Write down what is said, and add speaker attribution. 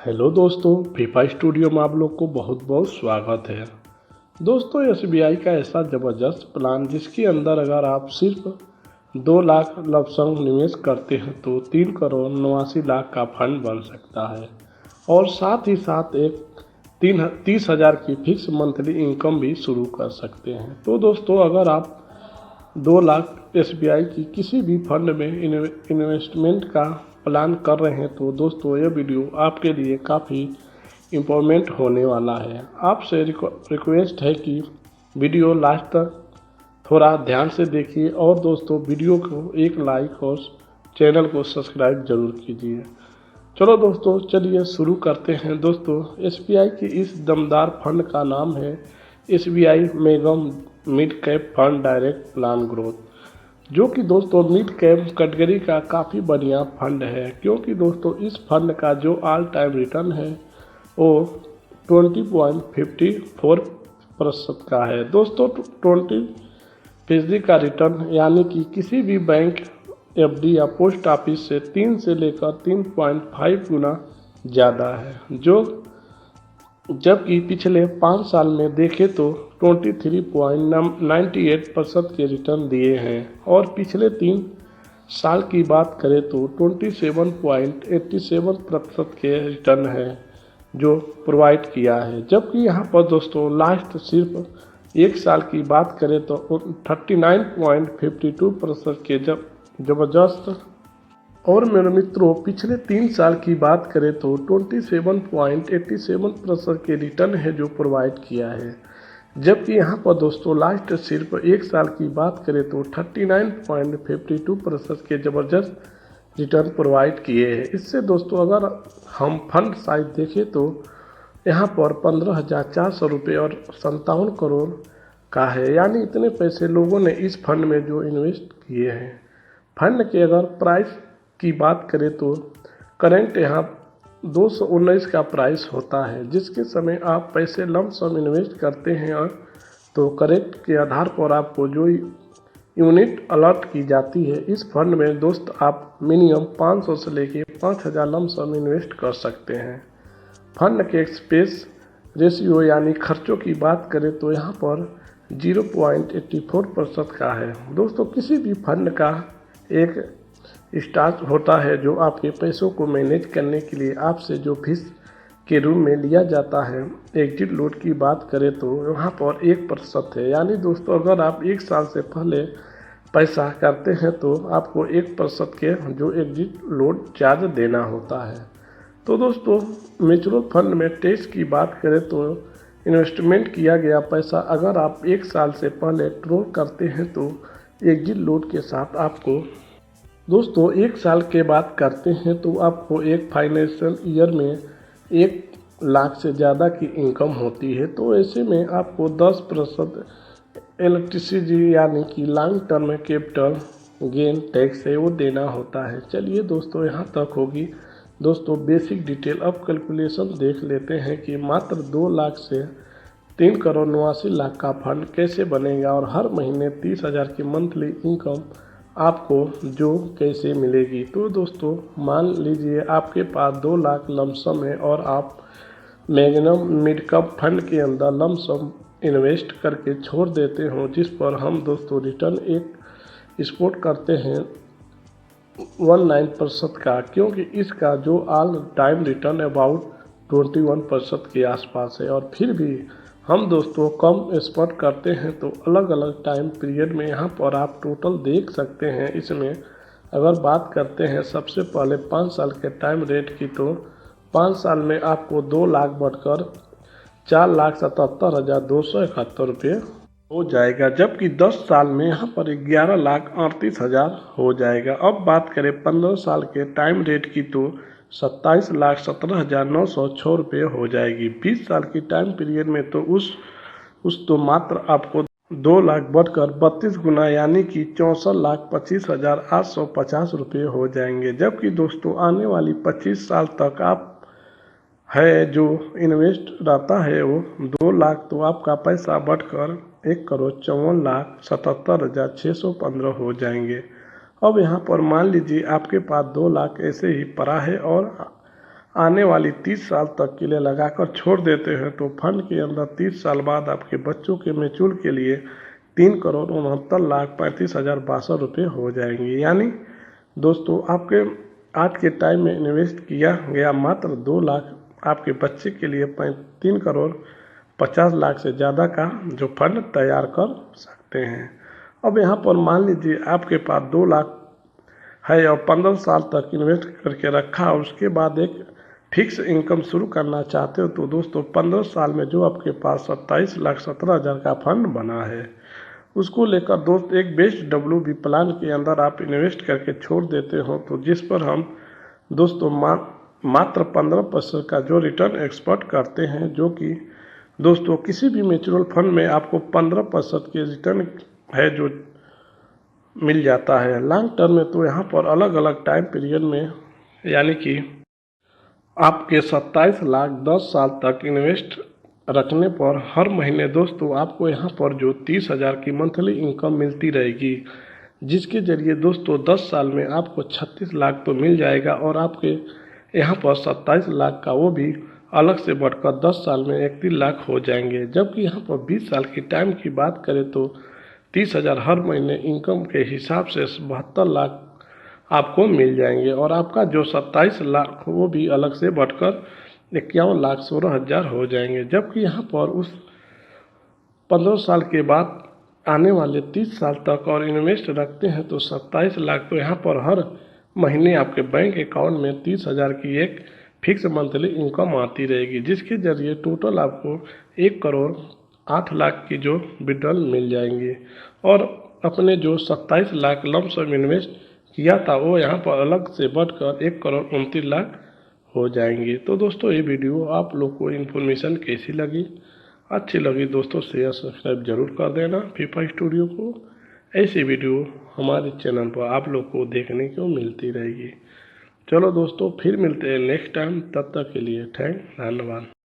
Speaker 1: Hello दोस्तों, FIFA studio में आप लोग को बहुत बहुत स्वागत है। दोस्तों, एसबीआई का ऐसा ज़बरदस्त प्लान जिसके अंदर अगर आप सिर्फ 2 लाख लमसम निवेश करते हैं तो 3 करोड़ 89 लाख का फंड बन सकता है और साथ ही साथ एक 30,000 की फिक्स मंथली इनकम भी शुरू कर सकते हैं। तो दोस्तों, अगर आप 2 लाख एसबीआई की किसी भी फंड में इन्वेस्टमेंट का प्लान कर रहे हैं तो दोस्तों ये वीडियो आपके लिए काफ़ी इम्पोर्टेंट होने वाला है। आपसे रिक्वेस्ट है कि वीडियो लास्ट तक थोड़ा ध्यान से देखिए और दोस्तों वीडियो को एक लाइक और चैनल को सब्सक्राइब जरूर कीजिए। चलो दोस्तों, चलिए शुरू करते हैं। दोस्तों, एसबीआई की इस दमदार फंड का नाम है SBI mega mid cap fund direct plan growth, जो कि दोस्तों मिड कैप कैटेगरी का काफ़ी बढ़िया फंड है, क्योंकि दोस्तों इस फंड का जो ऑल टाइम रिटर्न है वो 20.54% का है। दोस्तों 20% का रिटर्न यानी कि किसी भी बैंक एफडी या पोस्ट ऑफिस से 3 से लेकर 3.5 गुना ज़्यादा है, जो जबकि पिछले 5 साल में देखें तो 23.98% के रिटर्न दिए हैं और पिछले 3 साल की बात करें तो 27.87% के रिटर्न है जो प्रोवाइड किया है। जबकि यहाँ पर दोस्तों लास्ट सिर्फ 1 साल की बात करें तो 39.52% के ज़बरदस्त और मेरे मित्रों पिछले 3 साल की बात करें तो 27.87% के रिटर्न है जो प्रोवाइड किया है। जबकि यहाँ पर दोस्तों लास्ट सिर्फ 1 साल की बात करें तो 39.52% के ज़बरदस्त रिटर्न प्रोवाइड किए हैं। इससे दोस्तों अगर हम फंड साइज देखें तो यहाँ पर 15,400 रुपये और 57 करोड़ का है, यानी इतने पैसे लोगों ने इस फंड में जो इन्वेस्ट किए हैं। फंड के अगर प्राइस की बात करें तो करंट यहाँ 219 का प्राइस होता है, जिसके समय आप पैसे लमसम इन्वेस्ट करते हैं तो करेक्ट के आधार पर आपको जो यूनिट अलॉट की जाती है इस फंड में दोस्त आप मिनिमम 500 से लेके 5,000 लमसम इन्वेस्ट कर सकते हैं। फंड के एक्सपेंस रेशियो यानी खर्चों की बात करें तो यहाँ पर 0.84% का है। दोस्तों किसी भी फंड का एक स्टाफ होता है जो आपके पैसों को मैनेज करने के लिए आपसे जो फीस के रूप में लिया जाता है। एग्जिट लोड की बात करें तो वहाँ पर 1% है, यानी दोस्तों अगर आप 1 साल से पहले पैसा करते हैं तो आपको 1% के जो एग्जिट लोड चार्ज देना होता है। तो दोस्तों म्यूचुअल फंड में टैक्स की बात करें तो इन्वेस्टमेंट किया गया पैसा अगर आप 1 साल से पहले ड्रॉ करते हैं तो एग्जिट लोड के साथ आपको दोस्तों 1 साल के बाद करते हैं तो आपको एक फाइनेंशियल ईयर में 1 लाख से ज़्यादा की इनकम होती है। तो ऐसे में आपको 10% इलेक्ट्रिसिटी यानी कि long term capital gain tax है वो देना होता है। चलिए दोस्तों यहाँ तक होगी दोस्तों बेसिक डिटेल। अब कैलकुलेशन देख लेते हैं कि मात्र 2 लाख से 3 करोड़ 89 लाख का फंड कैसे बनेगा और हर महीने 30,000 की मंथली इनकम आपको जो कैसे मिलेगी। तो दोस्तों मान लीजिए आपके पास 2 लाख लमसम है और आप मैग्नम मिड कैप फंड के अंदर लमसम इन्वेस्ट करके छोड़ देते हो, जिस पर हम दोस्तों रिटर्न एक स्पोर्ट करते हैं 19% का, क्योंकि इसका जो ऑल टाइम रिटर्न अबाउट 21% के आसपास है। और फिर भी हम दोस्तों कम स्पॉट करते हैं तो अलग अलग टाइम पीरियड में यहाँ पर आप टोटल देख सकते हैं। इसमें अगर बात करते हैं सबसे पहले 5 साल के टाइम रेट की तो 5 साल में आपको 2 लाख बढ़कर 4,77,271 रुपये हो जाएगा, जबकि 10 साल में यहाँ पर 11,38,000 हो जाएगा। अब बात करें 15 साल के टाइम रेट की तो 27,17,906 रुपये हो जाएगी। 20 साल की टाइम पीरियड में तो उस तो मात्र आपको 2 लाख बढ़कर 32 गुना यानी कि 64,25,850 रुपये हो जाएंगे। जबकि दोस्तों आने वाली 25 साल तक आप है जो इन्वेस्ट रहता है वो 2 लाख, तो आपका पैसा बढ़कर 1,54,77,615 हो जाएंगे। अब यहाँ पर मान लीजिए आपके पास 2 लाख ऐसे ही पड़ा है और आने वाली 30 साल तक के लिए लगाकर छोड़ देते हैं तो फंड के अंदर 30 साल बाद आपके बच्चों के मैच्योर के लिए 3,69,35,062 रुपये हो जाएंगे। यानी दोस्तों आपके आज के टाइम में इन्वेस्ट किया गया मात्र 2 लाख आपके बच्चे के लिए 3,50,00,000 से ज़्यादा का जो फंड तैयार कर सकते हैं। अब यहाँ पर मान लीजिए आपके पास 2 लाख है और 15 साल तक इन्वेस्ट करके रखा, उसके बाद एक फिक्स इनकम शुरू करना चाहते हो तो दोस्तों 15 साल में जो आपके पास 27,17,000 का फंड बना है उसको लेकर दोस्त एक बेस्ट WB प्लान के अंदर आप इन्वेस्ट करके छोड़ देते हो तो जिस पर हम दोस्तों मात्र 15% का जो रिटर्न एक्सपेक्ट करते हैं, जो कि दोस्तों किसी भी म्यूचुअल फंड में आपको 15% के रिटर्न है जो मिल जाता है। लॉन्ग टर्म में तो यहाँ पर अलग अलग टाइम पीरियड में यानी कि आपके 27 लाख 10 साल तक इन्वेस्ट रखने पर हर महीने दोस्तों आपको यहाँ पर जो 30,000 की मंथली इनकम मिलती रहेगी, जिसके ज़रिए दोस्तों 10 साल में आपको 36 लाख तो मिल जाएगा और आपके यहाँ पर 27 लाख का वो भी अलग से बढ़कर 10 साल में 31 लाख हो जाएंगे। जबकि यहाँ पर 20 साल की टाइम की बात करें तो 30,000 हर महीने इनकम के हिसाब से 72 लाख आपको मिल जाएंगे और आपका जो 27 लाख वो भी अलग से बढ़कर 51,16,000 हो जाएंगे। जबकि यहाँ पर उस 15 साल के बाद आने वाले 30 साल तक और इन्वेस्ट रखते हैं तो 27 लाख तो यहाँ पर हर महीने आपके बैंक अकाउंट में 30,000 की एक फिक्स मंथली इनकम आती रहेगी, जिसके ज़रिए टोटल आपको 1,08,00,000 की जो विड्रॉल मिल जाएंगे और अपने जो 27 लाख लमसम इन्वेस्ट किया था वो यहाँ पर अलग से बढ़कर 1,29,00,000 हो जाएंगे। तो दोस्तों ये वीडियो आप लोग को इन्फॉर्मेशन कैसी लगी? अच्छी लगी दोस्तों शेयर सब्सक्राइब जरूर कर देना फीफा स्टूडियो को। ऐसी वीडियो हमारे चैनल पर आप लोग को देखने को मिलती रहेगी। चलो दोस्तों फिर मिलते हैं नेक्स्ट टाइम, तब तक के लिए धन्यवाद।